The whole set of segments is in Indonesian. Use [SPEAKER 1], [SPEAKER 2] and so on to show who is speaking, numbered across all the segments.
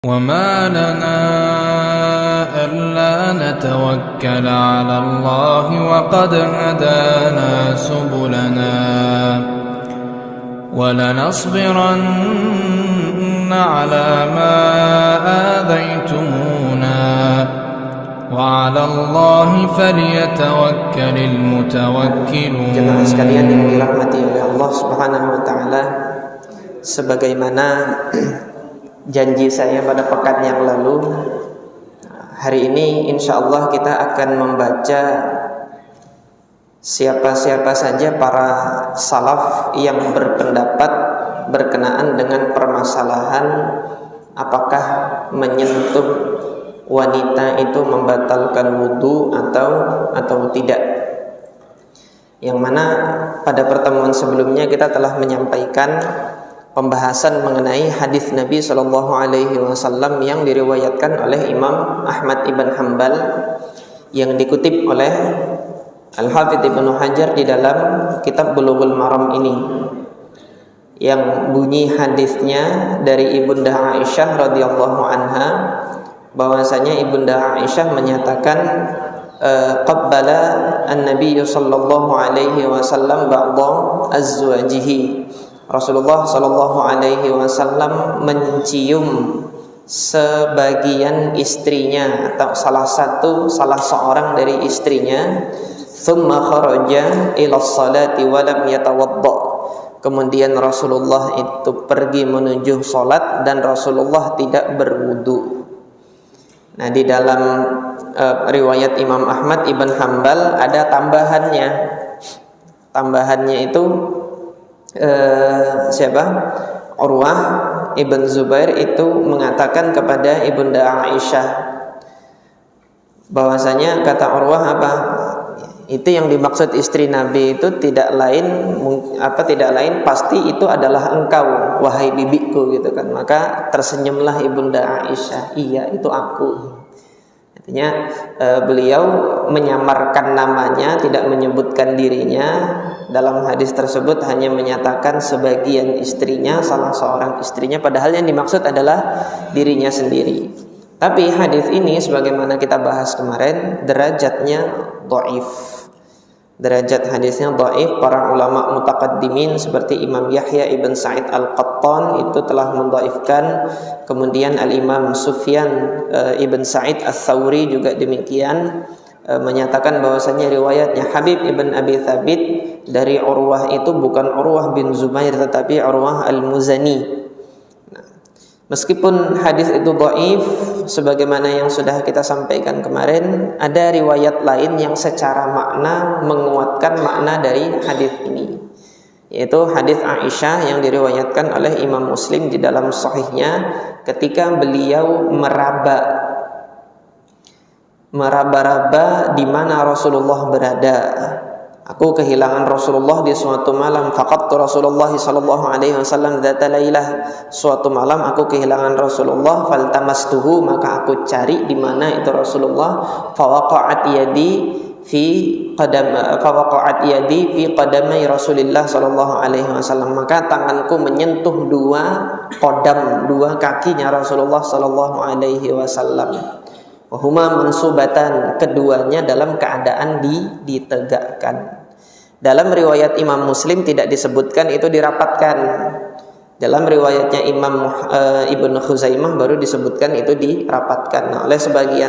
[SPEAKER 1] وما لنا ألا نتوكل على الله وقد هدانا سبلنا ولنصبرن على ما آذيتمونا وعلى الله فليتوكل المتوكلون.
[SPEAKER 2] Jemaah sekalian yang dirahmati oleh Allah Subhanahu wa taala, sebagaimana janji saya pada pekan yang lalu, hari ini insyaallah kita akan membaca siapa-siapa saja para salaf yang berpendapat berkenaan dengan permasalahan apakah menyentuh wanita itu membatalkan wudu atau tidak. Yang mana pada pertemuan sebelumnya kita telah menyampaikan pembahasan mengenai hadis Nabi Shallallahu Alaihi Wasallam yang diriwayatkan oleh Imam Ahmad ibn Hanbal, yang dikutip oleh Al-Hafidz Ibnu Hajar di dalam kitab Bulughul Maram ini, yang bunyi hadisnya dari Ibunda Aisyah radhiyallahu anha, bahwasanya Ibunda Aisyah menyatakan qabbala an-nabiy sallallahu alaihi wasallam ba'dha azwajihi. Rasulullah sallallahu alaihi wasallam mencium sebagian istrinya atau salah seorang dari istrinya. Thumma kharaja ila sholati wa lam yatawadda. Kemudian Rasulullah itu pergi menuju salat dan Rasulullah tidak berwudu. Nah, di dalam riwayat Imam Ahmad ibn Hanbal ada tambahannya. Tambahannya itu Urwah ibn Zubair itu mengatakan kepada Ibunda Aisyah bahwasanya, kata Urwah apa? Itu yang dimaksud istri Nabi itu tidak lain pasti itu adalah engkau wahai bibiku, gitu kan. Maka tersenyumlah Ibunda Aisyah, iya itu aku. Artinya beliau menyamarkan namanya, tidak menyebutkan dirinya. Dalam hadis tersebut hanya menyatakan sebagian istrinya, salah seorang istrinya, padahal yang dimaksud adalah dirinya sendiri. Tapi hadis ini sebagaimana kita bahas kemarin, derajatnya dhaif. Derajat hadisnya dhaif. Para ulama mutaqaddimin seperti Imam Yahya ibn Sa'id al-Qattan itu telah mendhaifkan. Kemudian Al-Imam Sufyan ibn Sa'id al-Thawri juga demikian, menyatakan bahwasanya riwayatnya Habib ibn Abi Thabit dari Urwah itu bukan Urwah bin Zubair tetapi Urwah al-Muzani. Meskipun hadis itu dhaif, sebagaimana yang sudah kita sampaikan kemarin, ada riwayat lain yang secara makna menguatkan makna dari hadis ini, yaitu hadis Aisyah yang diriwayatkan oleh Imam Muslim di dalam sahihnya ketika beliau meraba-raba di mana Rasulullah berada. Aku kehilangan Rasulullah di suatu malam. Faqadtu Rasulullah sallallahu alaihi wasallam dzata lailah. Suatu malam aku kehilangan Rasulullah, faltamastuhu, maka aku cari di mana itu Rasulullah. Fawaqa'at yadi fi qadamai Rasulillah sallallahu alaihi wasallam. Maka tanganku menyentuh dua kakinya Rasulullah sallallahu alaihi wasallam. Wahuma mansubatan, keduanya dalam keadaan ditegakkan. Dalam riwayat Imam Muslim tidak disebutkan itu dirapatkan. Dalam riwayatnya Imam Ibnu Khuzaimah baru disebutkan itu dirapatkan. Nah, oleh sebagian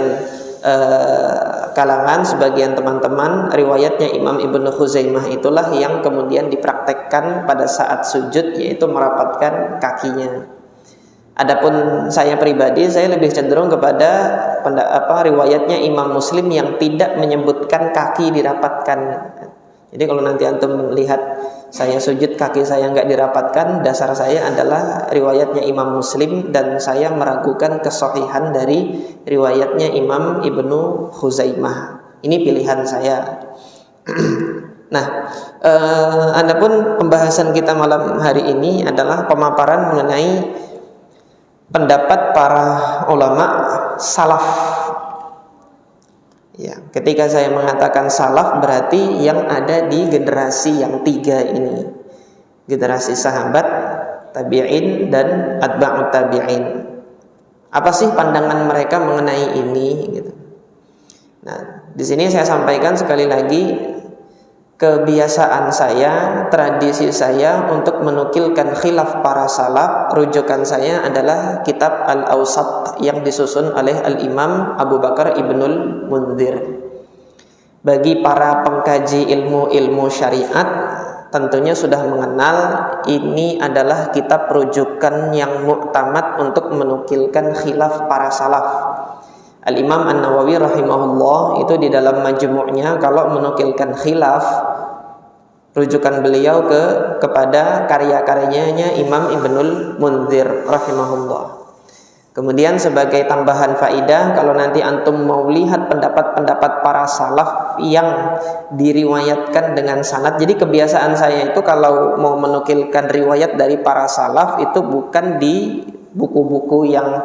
[SPEAKER 2] kalangan, sebagian teman-teman, riwayatnya Imam Ibnu Khuzaimah itulah yang kemudian dipraktekkan pada saat sujud, yaitu merapatkan kakinya. Adapun saya pribadi, saya lebih cenderung kepada riwayatnya Imam Muslim yang tidak menyebutkan kaki dirapatkan. Jadi kalau nanti antum melihat saya sujud kaki saya enggak dirapatkan, dasar saya adalah riwayatnya Imam Muslim dan saya meragukan kesahihan dari riwayatnya Imam Ibnu Khuzaimah. Ini pilihan saya. Nah, adapun pembahasan kita malam hari ini adalah pemaparan mengenai pendapat para ulama salaf. Ya, ketika saya mengatakan salaf berarti yang ada di generasi yang tiga ini, generasi sahabat, tabi'in dan atba'ut tabi'in. Apa sih pandangan mereka mengenai ini gitu. Nah, di sini saya sampaikan sekali lagi, kebiasaan saya, tradisi saya untuk menukilkan khilaf para salaf, rujukan saya adalah kitab Al-Awsat yang disusun oleh Al-Imam Abu Bakar Ibnul Mundhir. Bagi para pengkaji ilmu syariat tentunya sudah mengenal ini adalah kitab rujukan yang muktamad untuk menukilkan khilaf para salaf. Al-Imam An-Nawawi rahimahullah itu di dalam majmu'nya kalau menukilkan khilaf, rujukan beliau kepada karya-karyanya Imam Ibnul Mundhir rahimahullah. Kemudian sebagai tambahan faidah, kalau nanti antum mau lihat pendapat-pendapat para salaf yang diriwayatkan dengan sanad, jadi kebiasaan saya itu kalau mau menukilkan riwayat dari para salaf itu bukan di buku-buku yang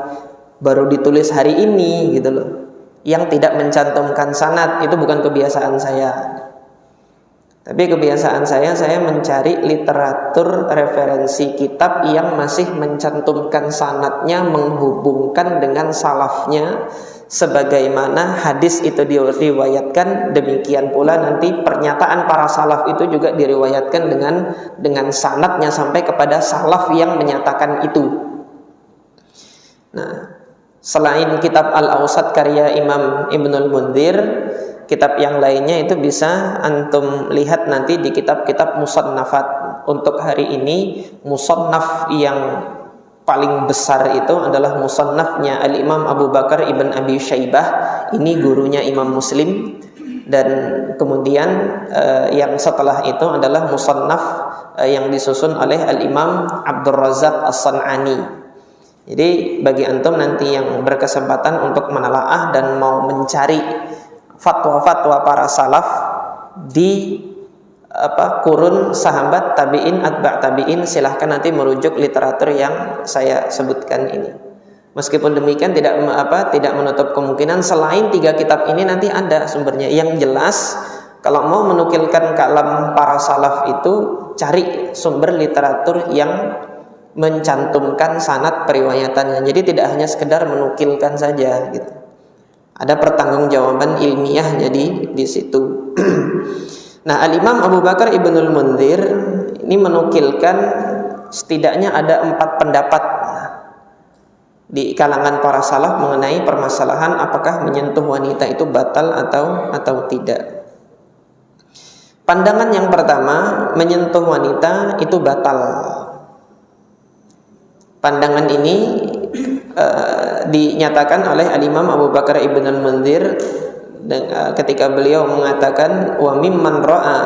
[SPEAKER 2] baru ditulis hari ini gitu loh, yang tidak mencantumkan sanad, itu bukan kebiasaan saya. Tapi kebiasaan saya mencari literatur referensi kitab yang masih mencantumkan sanadnya, menghubungkan dengan salafnya, sebagaimana hadis itu diriwayatkan, demikian pula nanti pernyataan para salaf itu juga diriwayatkan dengan sanadnya sampai kepada salaf yang menyatakan itu. Nah, selain kitab Al-Awsat karya Imam Ibnul Mundhir, kitab yang lainnya itu bisa antum lihat nanti di kitab-kitab musannafat. Untuk hari ini musannaf yang paling besar itu adalah musannafnya Al-Imam Abu Bakar Ibn Abi Syaibah, ini gurunya Imam Muslim. Dan kemudian yang setelah itu adalah musannaf yang disusun oleh Al-Imam Abdul Razak As-San'ani. Jadi bagi antum nanti yang berkesempatan untuk menelaah dan mau mencari fatwa-fatwa para salaf di kurun sahabat tabi'in, atba' tabi'in, silahkan nanti merujuk literatur yang saya sebutkan ini. Meskipun demikian tidak menutup kemungkinan selain 3 kitab ini nanti ada sumbernya. Yang jelas kalau mau menukilkan kalam para salaf itu cari sumber literatur yang mencantumkan sanad periwayatannya. Jadi tidak hanya sekedar menukilkan saja gitu. Ada pertanggungjawaban ilmiahnya di situ. Nah, Al-Imam Abu Bakar Ibnul Mundhir ini menukilkan setidaknya ada 4 pendapat di kalangan para salaf mengenai permasalahan apakah menyentuh wanita itu batal atau tidak. Pandangan yang pertama, menyentuh wanita itu batal. Pandangan ini dinyatakan oleh Al-Imam Abu Bakar Ibnul Mundhir ketika beliau mengatakan wa mimman ra'a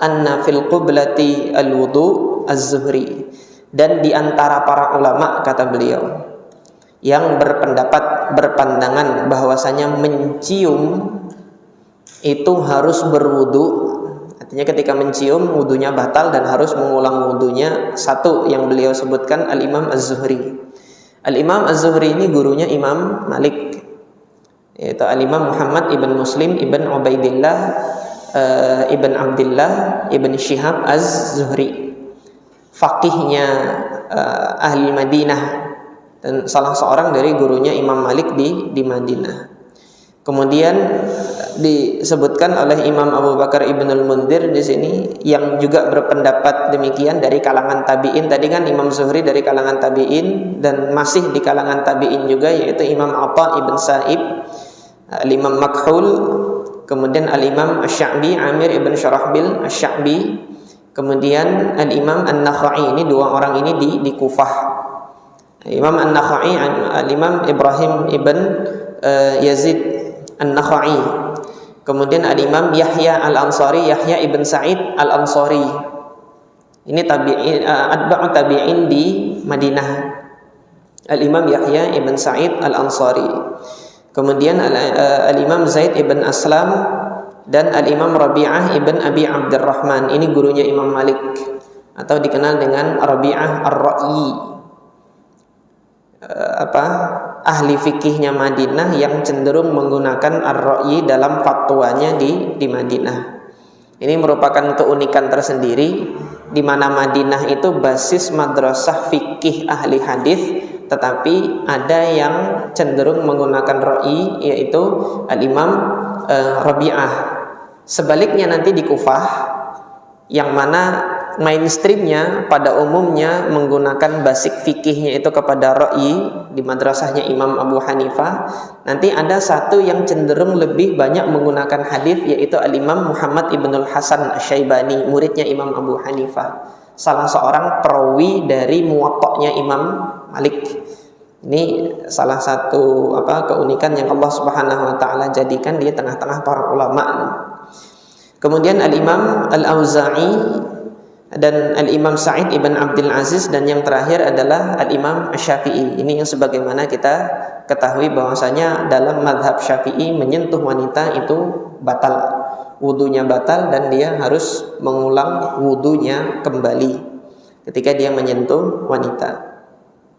[SPEAKER 2] anna fil qiblati al-wudu az-zuhri, dan di antara para ulama kata beliau yang berpandangan bahwasanya mencium itu harus berwudu, artinya ketika mencium wudunya batal dan harus mengulang wudunya. Satu yang beliau sebutkan Al-Imam Az-Zuhri. Al-Imam Az-Zuhri ini gurunya Imam Malik, yaitu Al-Imam Muhammad ibn Muslim ibn Ubaidillah ibn Abdillah ibn Shihab Az-Zuhri, faqihnya ahli Madinah dan salah seorang dari gurunya Imam Malik di Madinah. Kemudian disebutkan oleh Imam Abu Bakar Ibnul Mundhir di sini yang juga berpendapat demikian dari kalangan tabi'in. Tadi kan Imam Zuhri dari kalangan tabi'in, dan masih di kalangan tabi'in juga yaitu Imam Atha ibn Sa'ib, Al-Imam Makhul, kemudian Al-Imam Asy-Sya'bi Amir ibn Syarahbil Asy-Sya'bi, kemudian Al-Imam An-Nakhai. Ini 2 orang ini di Kufah. Imam An-Nakhai, Al-Imam Ibrahim ibn Yazid An-Nakhai, kemudian Al-Imam Yahya Al-Ansari, Yahya ibn Sa'id Al-Ansari. Ini tabi'in, atba'u tabi'in di Madinah. Al-Imam Yahya ibn Sa'id Al-Ansari. Kemudian Al-Imam Zaid ibn Aslam dan Al-Imam Rabi'ah ibn Abi Abdurrahman. Ini gurunya Imam Malik atau dikenal dengan Rabi'ah Ar-Ra'yi. Ahli fikihnya Madinah yang cenderung menggunakan ar-ra'yi dalam fatwanya di Madinah. Ini merupakan keunikan tersendiri di mana Madinah itu basis madrasah fikih ahli hadis tetapi ada yang cenderung menggunakan ra'i, yaitu Al-Imam Rabi'ah. Sebaliknya nanti di Kufah, yang mana mainstreamnya pada umumnya menggunakan basic fikihnya itu kepada ra'i di madrasahnya Imam Abu Hanifah, nanti ada satu yang cenderung lebih banyak menggunakan hadis, yaitu Al-Imam Muhammad Ibnul Hasan Asy-Syaibani, muridnya Imam Abu Hanifah, salah seorang perawi dari Muwatta'nya Imam Malik. Ini salah satu keunikan yang Allah Subhanahu wa taala jadikan dia tengah-tengah para ulama. Kemudian Al-Imam Al-Auza'i dan Al-Imam Sa'id ibn Abdul Aziz, dan yang terakhir adalah Al-Imam Syafi'i. Ini yang sebagaimana kita ketahui bahwasanya dalam mazhab Syafi'i menyentuh wanita itu batal, wudunya batal, dan dia harus mengulang wudunya kembali ketika dia menyentuh wanita.